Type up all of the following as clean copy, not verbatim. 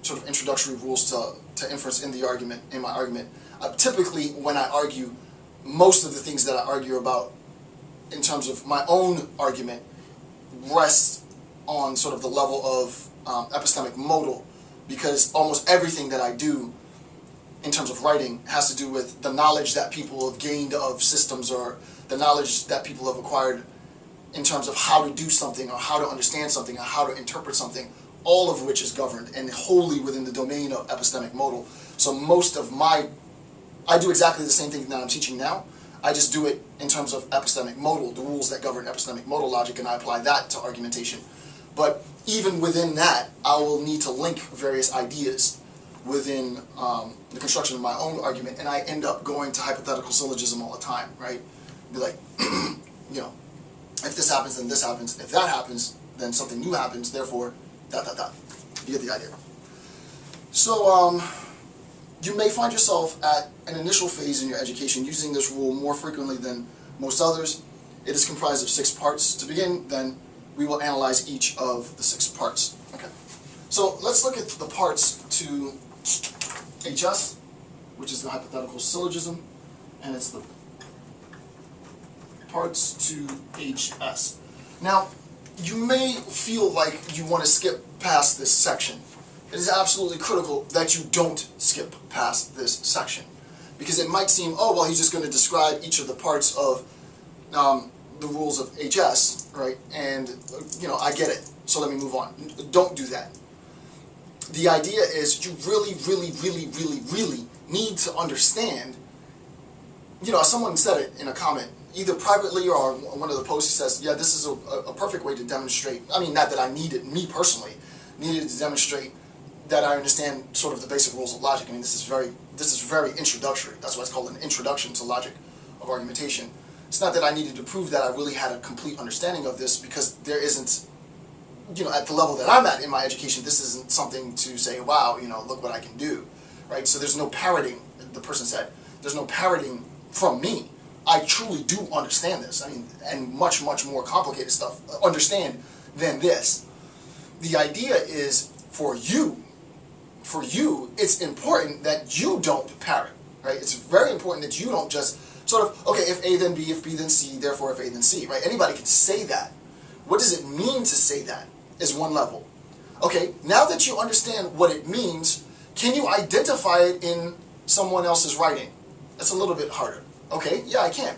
sort of introductory rules to inference in my argument. Typically, when I argue, most of the things that I argue about in terms of my own argument rests on sort of the level of epistemic modal, because almost everything that I do in terms of writing has to do with the knowledge that people have gained of systems, or the knowledge that people have acquired in terms of how to do something, or how to understand something, or how to interpret something, all of which is governed and wholly within the domain of epistemic modal. So most of I do exactly the same thing that I'm teaching now. I just do it in terms of epistemic modal, the rules that govern epistemic modal logic, and I apply that to argumentation. But even within that, I will need to link various ideas within the construction of my own argument, and I end up going to hypothetical syllogism all the time, right? Be like, you know, if this happens, then this happens. If that happens, then something new happens. Therefore, ... You get the idea. So, you may find yourself at an initial phase in your education using this rule more frequently than most others. It is comprised of 6 parts. To begin, then, we will analyze each of the 6 parts. Okay. So, let's look at the parts to HS, which is the hypothetical syllogism, and it's the parts to HS. Now, you may feel like you want to skip past this section. It is absolutely critical that you don't skip past this section, because it might seem, oh, well, he's just going to describe each of the parts of the rules of HS, right? And, you know, I get it, so let me move on. Don't do that. The idea is you really, really, really, really, really need to understand, you know, someone said it in a comment, either privately or one of the posts, he says, yeah, this is a perfect way to demonstrate, I mean, not that I needed, me personally, needed to demonstrate that I understand sort of the basic rules of logic. I mean, this is very introductory. That's why it's called an introduction to logic of argumentation. It's not that I needed to prove that I really had a complete understanding of this, because there isn't, you know, at the level that I'm at in my education, this isn't something to say, wow, you know, look what I can do, right? So there's no parroting, the person said. There's no parroting from me. I truly do understand this. I mean, and much, much more complicated stuff understand than this. The idea is for you, it's important that you don't parrot, right? It's very important that you don't just sort of, okay, if A then B, if B then C, therefore if A then C, right? Anybody can say that. What does it mean to say that is one level. Okay, now that you understand what it means, can you identify it in someone else's writing? That's a little bit harder. Okay, yeah, I can.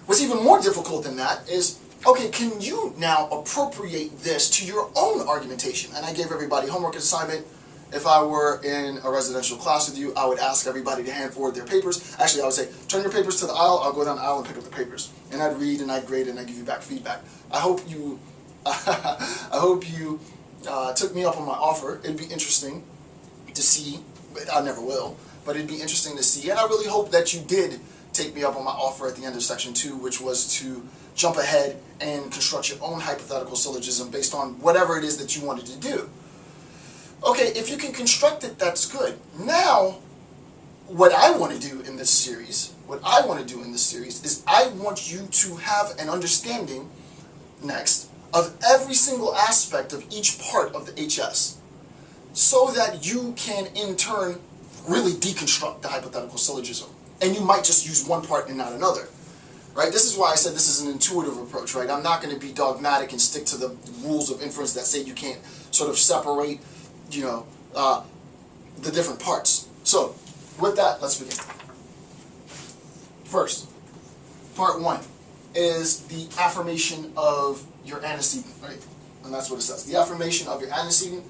What's even more difficult than that is, okay, can you now appropriate this to your own argumentation? And I gave everybody homework assignment. If I were in a residential class with you, I would ask everybody to hand forward their papers. Actually, I would say, turn your papers to the aisle, I'll go down the aisle and pick up the papers. And I'd read and I'd grade and I'd give you back feedback. I hope you, took me up on my offer. It'd be interesting to see, but I never will, but it'd be interesting to see. And I really hope that you did take me up on my offer at the end of section 2, which was to jump ahead and construct your own hypothetical syllogism based on whatever it is that you wanted to do. Okay, if you can construct it, that's good. Now, what I want to do in this series, is I want you to have an understanding, next, of every single aspect of each part of the HS, so that you can, in turn, really deconstruct the hypothetical syllogism. And you might just use one part and not another. Right? This is why I said this is an intuitive approach, right? I'm not going to be dogmatic and stick to the rules of inference that say you can't sort of separate, you know, the different parts. So, with that, let's begin. First, part 1 is the affirmation of your antecedent, right? And that's what it says. The affirmation of your antecedent.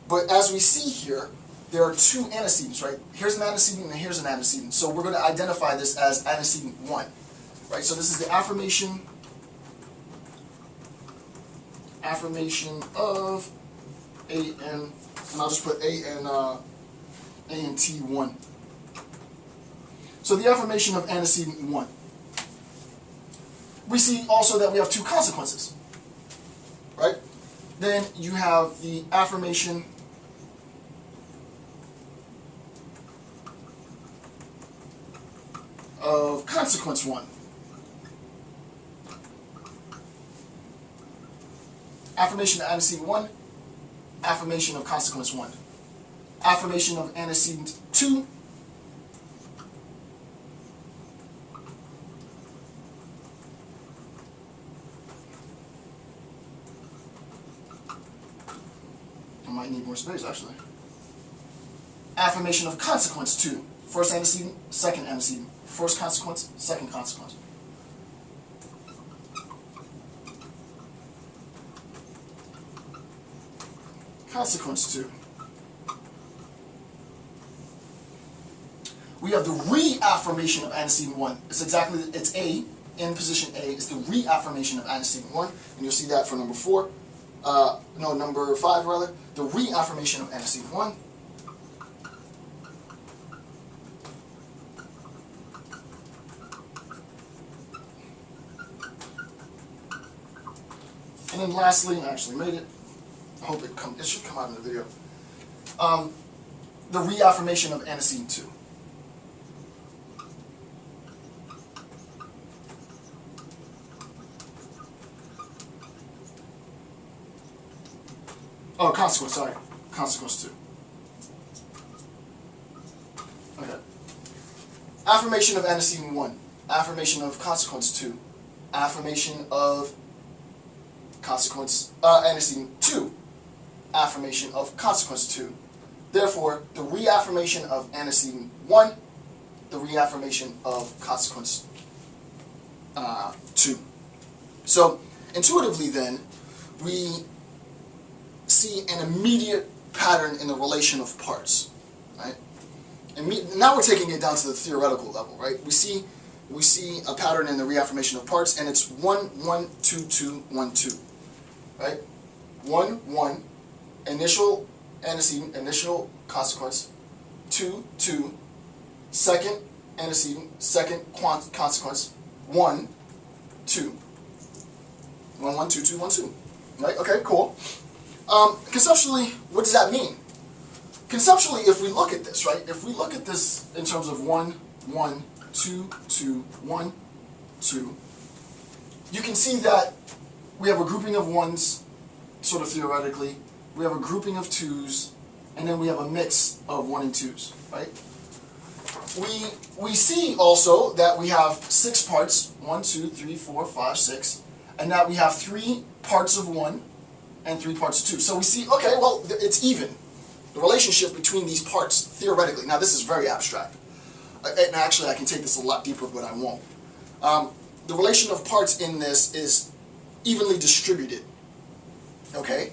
But as we see here, there are 2 antecedents, right? Here's an antecedent and here's an antecedent. So we're going to identify this as antecedent 1. Right, so this is the affirmation of A and I'll just put A and T1. So the affirmation of antecedent 1. We see also that we have 2 consequences, right? Then you have the affirmation of consequence 1. Affirmation of antecedent 1, affirmation of consequence 1. affirmation of antecedent 2, I might need more space actually. Affirmation of consequence 2. First antecedent, second antecedent. First consequence, second consequence. Consequence 2. We have the reaffirmation of antecedent 1. It's A, in position A, is the reaffirmation of antecedent 1, and you'll see that for number 4. Number 5 rather. The reaffirmation of antecedent 1. And then lastly, I actually made it. I hope it should come out in the video. The reaffirmation of antecedent 2. Oh, consequence, sorry. Consequence 2. Okay. Affirmation of antecedent 1. Affirmation of consequence 2. Affirmation of consequence, antecedent 2. Affirmation of consequence 2. Therefore, the reaffirmation of antecedent 1, the reaffirmation of consequence 2. So, intuitively then, we see an immediate pattern in the relation of parts, right? And now we're taking it down to the theoretical level, right? We see a pattern in the reaffirmation of parts, and it's 1, 1, 2, 2, 1, 2, right? 1, 1, initial antecedent, initial consequence, 2, 2, second antecedent, second consequence, 1, 2. 1, 1, 2, 2, 1, 2. Right? Okay, cool. Conceptually, what does that mean? Conceptually, if we look at this, right? If we look at this in terms of 1, 1, 2, 2, 1, 2, you can see that we have a grouping of 1s, sort of theoretically. We have a grouping of 2s, and then we have a mix of 1 and 2s, right? We see also that we have 6 parts, 1, 2, 3, 4, 5, 6, and that we have 3 parts of 1 and 3 parts of 2. So we see, okay, well, it's even. The relationship between these parts, theoretically. Now, this is very abstract. And actually, I can take this a lot deeper, but I won't. The relation of parts in this is evenly distributed, okay?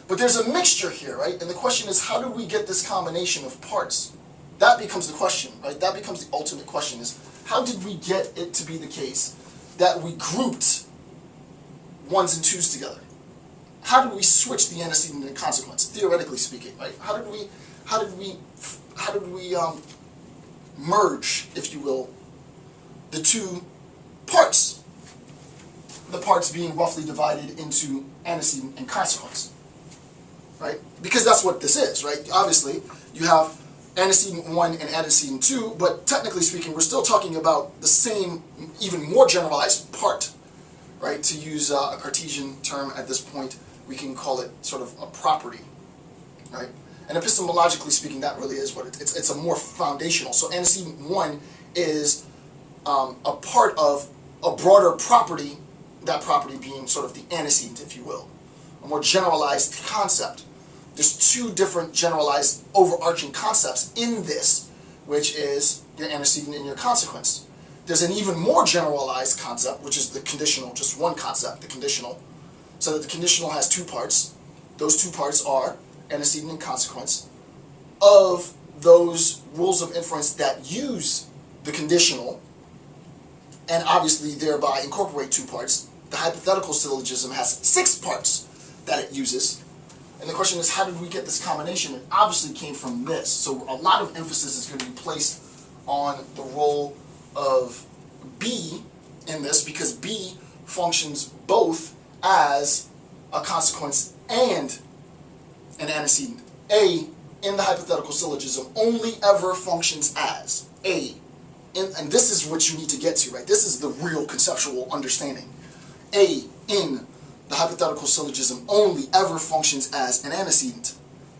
But there's a mixture here, right? And the question is, how do we get this combination of parts? That becomes the question, right? That becomes the ultimate question, is how did we get it to be the case that we grouped 1s and 2s together? How did we switch the antecedent and consequence, theoretically speaking, right? How did we merge, if you will, the 2 parts? The parts being roughly divided into antecedent and consequence, right? Because that's what this is, right? Obviously, you have antecedent 1 and antecedent 2, but technically speaking, we're still talking about the same, even more generalized part, right? To use a Cartesian term at this point, we can call it sort of a property, right? And epistemologically speaking, that really is what it's a more foundational. So antecedent 1 is a part of a broader property, that property being sort of the antecedent, if you will, a more generalized concept. There's 2 different generalized overarching concepts in this, which is your antecedent and your consequence. There's an even more generalized concept, which is the conditional, just one concept, the conditional. So that the conditional has 2 parts. Those 2 parts are antecedent and consequence of those rules of inference that use the conditional and obviously thereby incorporate 2 parts. The hypothetical syllogism has 6 parts that it uses. And the question is, how did we get this combination? It obviously came from this. So a lot of emphasis is going to be placed on the role of B in this, because B functions both as a consequence and an antecedent. A, in the hypothetical syllogism, only ever functions as A. And this is what you need to get to, right? This is the real conceptual understanding. A, in the hypothetical syllogism, only ever functions as an antecedent.